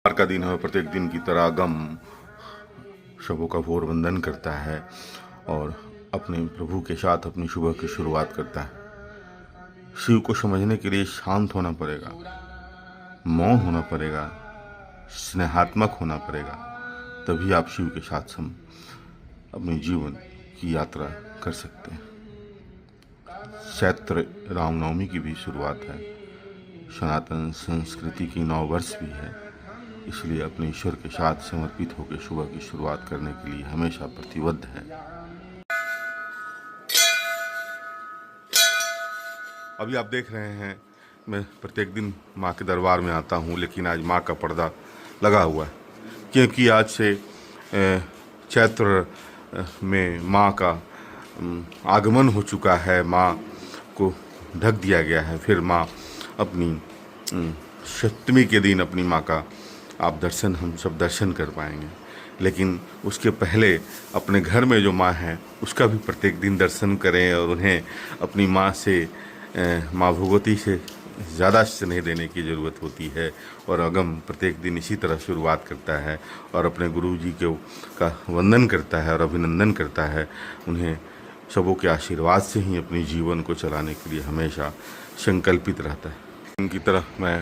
सोमवार का दिन है, प्रत्येक दिन की तरह गम शबों का घोर वंदन करता है और अपने प्रभु के साथ अपनी सुबह की शुरुआत करता है। शिव को समझने के लिए शांत होना पड़ेगा, मौन होना पड़ेगा, स्नेहात्मक होना पड़ेगा, तभी आप शिव के साथ अपने जीवन की यात्रा कर सकते हैं। चैत्र रामनवमी की भी शुरुआत है, सनातन संस्कृति की नव वर्ष भी है, इसलिए अपने ईश्वर के साथ समर्पित होकर सुबह की शुरुआत करने के लिए हमेशा प्रतिबद्ध है। अभी आप देख रहे हैं, मैं प्रत्येक दिन माँ के दरबार में आता हूँ, लेकिन आज माँ का पर्दा लगा हुआ है, क्योंकि आज से चैत्र में माँ का आगमन हो चुका है। माँ को ढक दिया गया है। फिर माँ अपनी सप्तमी के दिन अपनी माँ का हम सब दर्शन कर पाएंगे, लेकिन उसके पहले अपने घर में जो माँ है उसका भी प्रत्येक दिन दर्शन करें और उन्हें अपनी माँ से माँ भगवती से ज़्यादा स्नेह देने की ज़रूरत होती है। और अगम प्रत्येक दिन इसी तरह शुरुआत करता है और अपने गुरु जी का वंदन करता है और अभिनंदन करता है। उन्हें सबों के आशीर्वाद से ही अपने जीवन को चलाने के लिए हमेशा संकल्पित रहता है। उनकी तरह मैं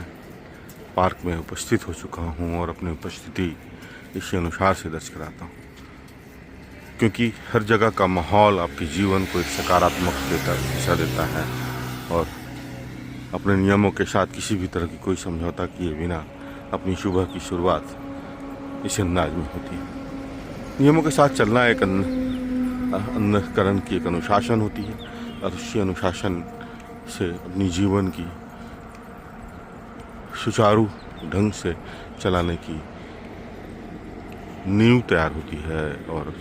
पार्क में उपस्थित हो चुका हूँ और अपनी उपस्थिति इसी अनुसार से दर्ज कराता हूँ, क्योंकि हर जगह का माहौल आपके जीवन को एक सकारात्मक दिशा देता है और अपने नियमों के साथ किसी भी तरह की कोई समझौता किए बिना अपनी सुबह की शुरुआत इस अंदाज में होती है। नियमों के साथ चलना एक अंतःकरण की एक अनुशासन होती है और उसी अनुशासन से अपनी जीवन की सुचारू ढंग से चलाने की नींव तैयार होती है। और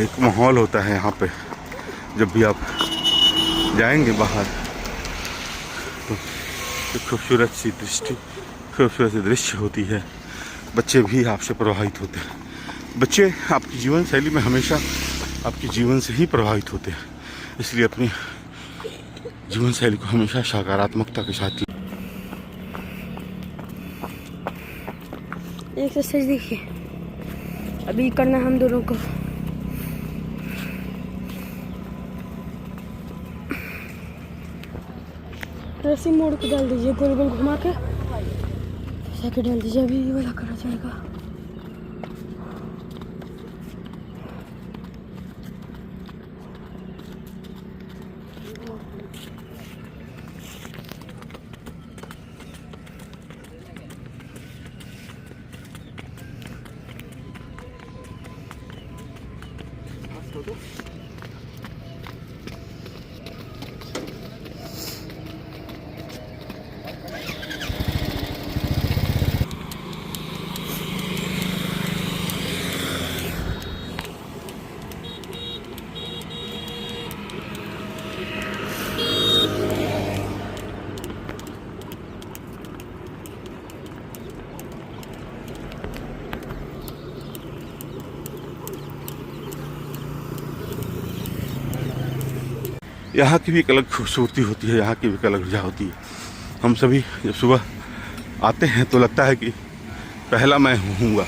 एक माहौल होता है यहाँ पे। जब भी आप जाएंगे बाहर तो एक खूबसूरत सी दृश्य होती है। बच्चे भी आपसे प्रभावित होते हैं। बच्चे आपकी जीवन शैली में हमेशा आपके जीवन से ही प्रभावित होते हैं, इसलिए अपनी जीवन शैली को हमेशा सकारात्मकता के साथ एक्सरसाइज देखिए अभी करना हम दोनों को। रस्सी मोड़ के डाल दीजिए, गोल गोल घुमा के साके डाल दीजिए। अभी ये वाला करा जाएगा। यहाँ की भी एक अलग खूबसूरती होती है, यहाँ की भी एक अलग ऊर्जा होती है। हम सभी जब सुबह आते हैं तो लगता है कि पहला मैं हूँगा,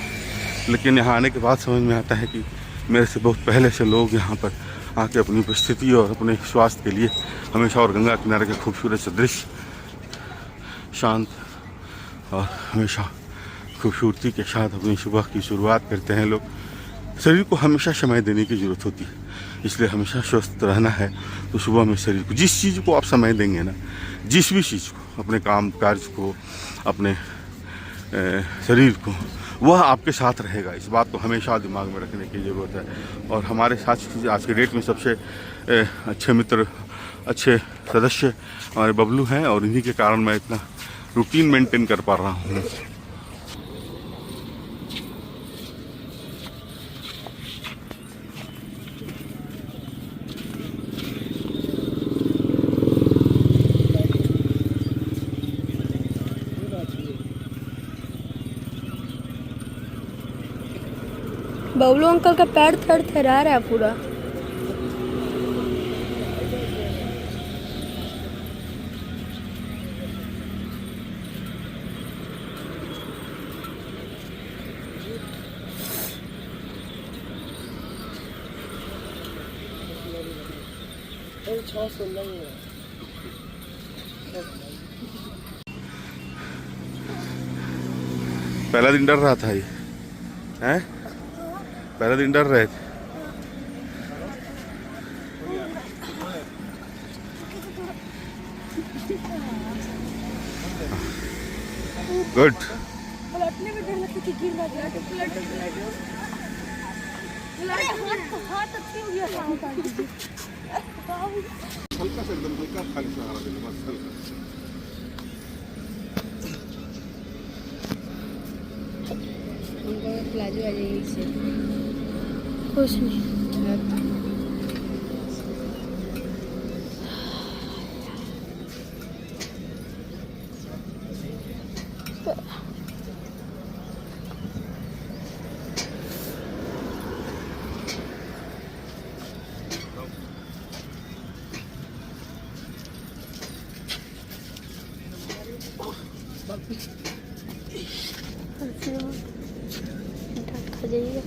लेकिन यहाँ आने के बाद समझ में आता है कि मेरे से बहुत पहले से लोग यहाँ पर आके अपनी उपस्थिति और अपने स्वास्थ्य के लिए हमेशा, और गंगा किनारे के खूबसूरत से दृश्य, शांत और हमेशा खूबसूरती के साथ अपनी सुबह की शुरुआत करते हैं लोग। शरीर को हमेशा समय देने की ज़रूरत होती है, इसलिए हमेशा स्वस्थ रहना है तो सुबह में शरीर को, जिस चीज़ को आप समय देंगे ना, जिस भी चीज़ को, अपने काम कार्य को, अपने शरीर को, वह आपके साथ रहेगा। इस बात को हमेशा दिमाग में रखने की ज़रूरत है। और हमारे साथ आज के डेट में सबसे अच्छे मित्र, अच्छे सदस्य हमारे बबलू हैं, और इन्हीं के कारण मैं इतना रूटीन मेंटेन कर पा रहा हूँ। बबलू अंकल का पैर थरथरा रहा है पूरा। पहला दिन डर रहा था ये, हैं? पहले दिन डर रहे थे। गुड। पलटने में डर लगता है कि गिर ना जाए। हाथ अच्छी हो गया। हल्का सा एकदम हल्का खाली सहारा देना, बस हल्का। प्लाजो आ जाएगी इससे कुछ नहीं। खा जाइएगा।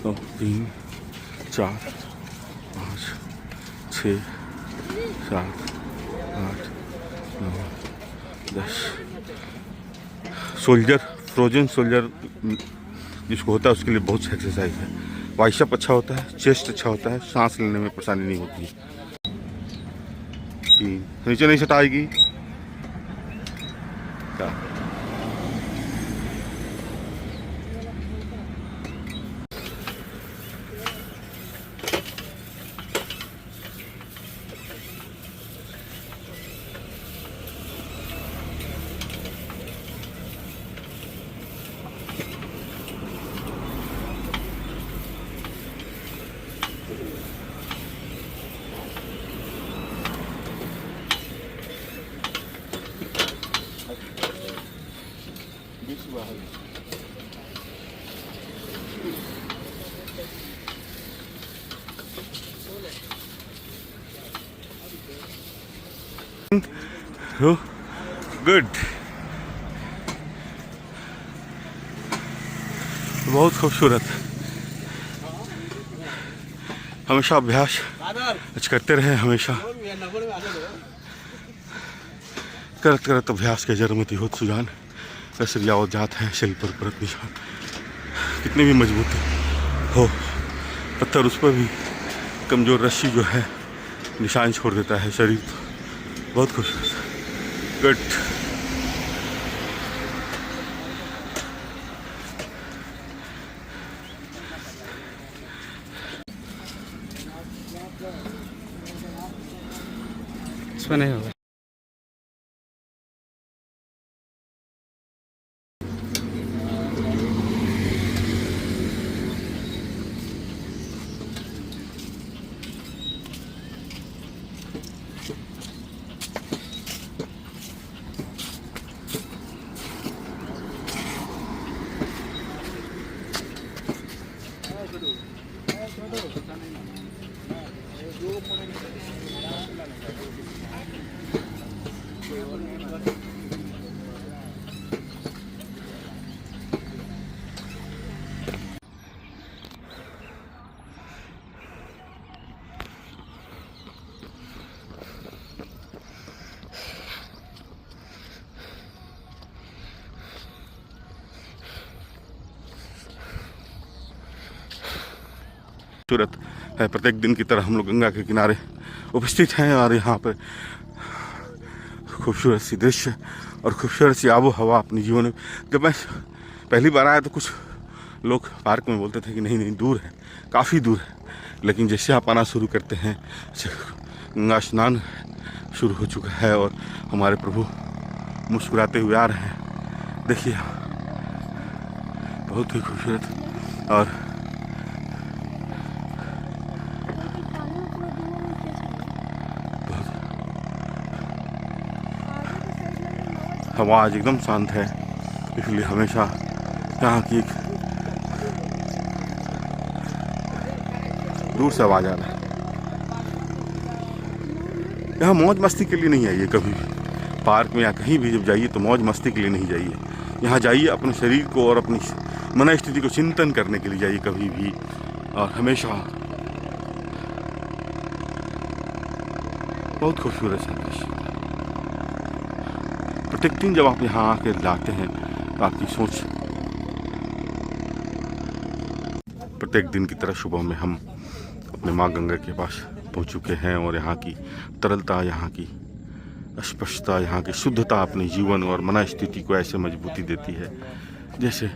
तो 3 4 6, 7, 8, 9, 10। सोल्जर, फ्रोजन सोल्जर जिसको होता है उसके लिए बहुत सी एक्सरसाइज है। बाइसेप अच्छा होता है, चेस्ट अच्छा होता है, सांस लेने में परेशानी नहीं होती है। 3, नीचे नहीं सटाएगी। 4, गुड। बहुत खूबसूरत। हमेशा अभ्यास करते रहे, हमेशा करत करत अभ्यास के जरमति होत सुजान, रसरियावत जात है शरीर पर परत निशान। कितनी भी मजबूत हो पत्थर, उस पर भी कमजोर रस्सी जो है निशान छोड़ देता है शरीर। बहुत खूबसूरत। गुड। इसमें नहीं होगा। खूबसूरत है। प्रत्येक दिन की तरह हम लोग गंगा के किनारे उपस्थित हैं और यहाँ पर खूबसूरत सी दृश्य और खूबसूरत सी आबो हवा अपने जीवन में। जब मैं पहली बार आया तो कुछ लोग पार्क में बोलते थे कि नहीं नहीं दूर है, काफ़ी दूर है, लेकिन जैसे आप आना शुरू करते हैं गंगा स्नान शुरू हो चुका है और हमारे प्रभु मुस्कुराते हुए आ रहे हैं। देखिए बहुत ही खूबसूरत। और हवा आज एकदम शांत है, इसलिए हमेशा यहाँ की एक दूर से आवाज आ रहा है। यहाँ मौज मस्ती के लिए नहीं आइए कभी भी। पार्क में या कहीं भी जब जाइए तो मौज मस्ती के लिए नहीं जाइए। यहाँ जाइए अपने शरीर को और अपनी मन स्थिति को चिंतन करने के लिए जाइए कभी भी। और हमेशा बहुत खूबसूरत है दृश्य। प्रत्येक दिन जब आप यहाँ आके लाते हैं तो आपकी सोच प्रत्येक दिन की तरह सुबह में हम अपने माँ गंगा के पास पहुँच चुके हैं और यहाँ की तरलता, यहाँ की स्पष्टता, यहाँ की शुद्धता अपने जीवन और मन स्थिति को ऐसे मजबूती देती है जैसे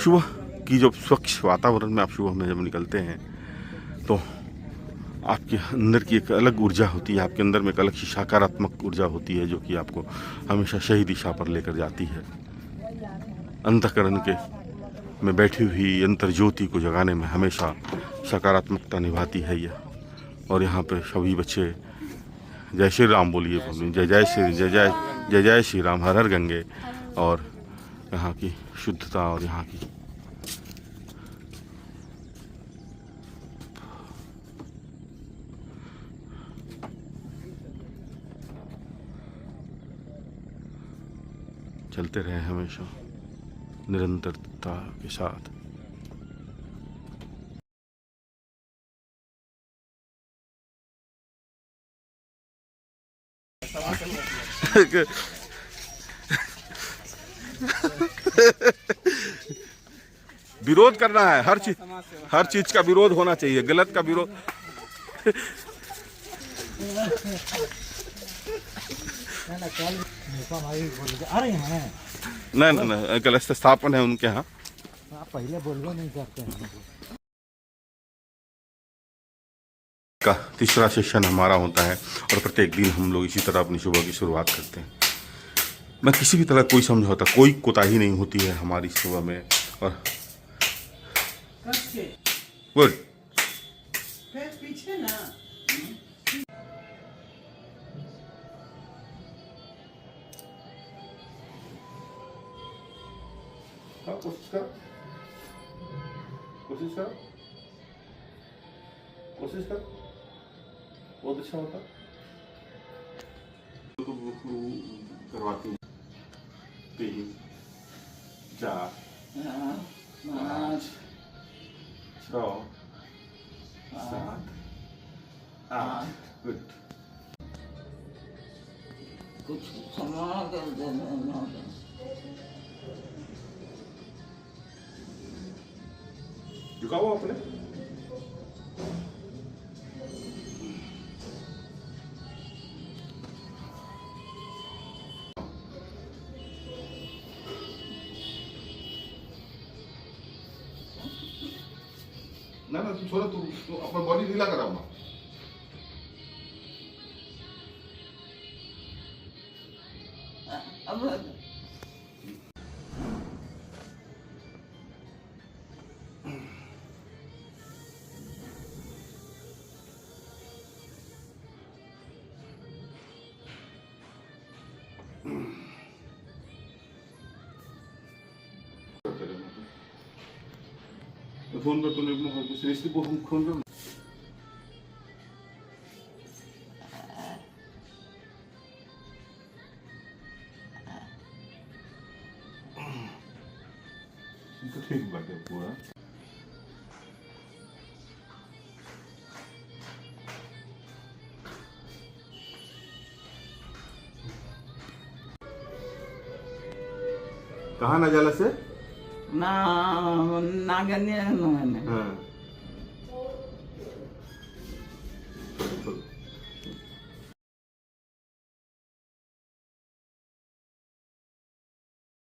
सुबह की जब स्वच्छ वातावरण में आप सुबह में जब निकलते हैं तो आपके अंदर की एक अलग ऊर्जा होती है, आपके अंदर में एक अलग सी सकारात्मक ऊर्जा होती है जो कि आपको हमेशा सही दिशा पर लेकर जाती है। अंतःकरण के में बैठी हुई अंतर ज्योति को जगाने में हमेशा सकारात्मकता निभाती है यह। और यहाँ पे सभी बच्चे जय श्री राम बोलिए, जय जय श्री जय जय जय जय श्री राम, हर हर गंगे। और यहाँ की शुद्धता और यहाँ की चलते रहे हमेशा निरंतरता के साथ। विरोध करना है, हर चीज का विरोध होना चाहिए, गलत का विरोध। नहीं, कलश स्थापन है उनके यहाँ। पहले बोलबो नहीं करते हैं। का तीसरा सेशन हमारा होता है और प्रत्येक दिन हम लोग इसी तरह अपनी सुबह की शुरुआत करते हैं। मैं किसी भी तरह कोई समझौता, कोई कोताही नहीं होती है हमारी सुबह में। और गुड पीछे ना कोशिश कर, कोशिश कर, कोशिश कर, बहुत अच्छा होता। तो करवाती हूँ 3 4 5 6 7 8 गुड। कुछ सामान कर देना झुकाओ अपने। ना तू छोड़ो, तू अपना बॉडी ढीला कराओ ना। अब फोन कर, तूने श्रेष्ठी को फोन कर। ठीक बात है पूरा। कहाँ नजाला से ना नागन्य हाँ।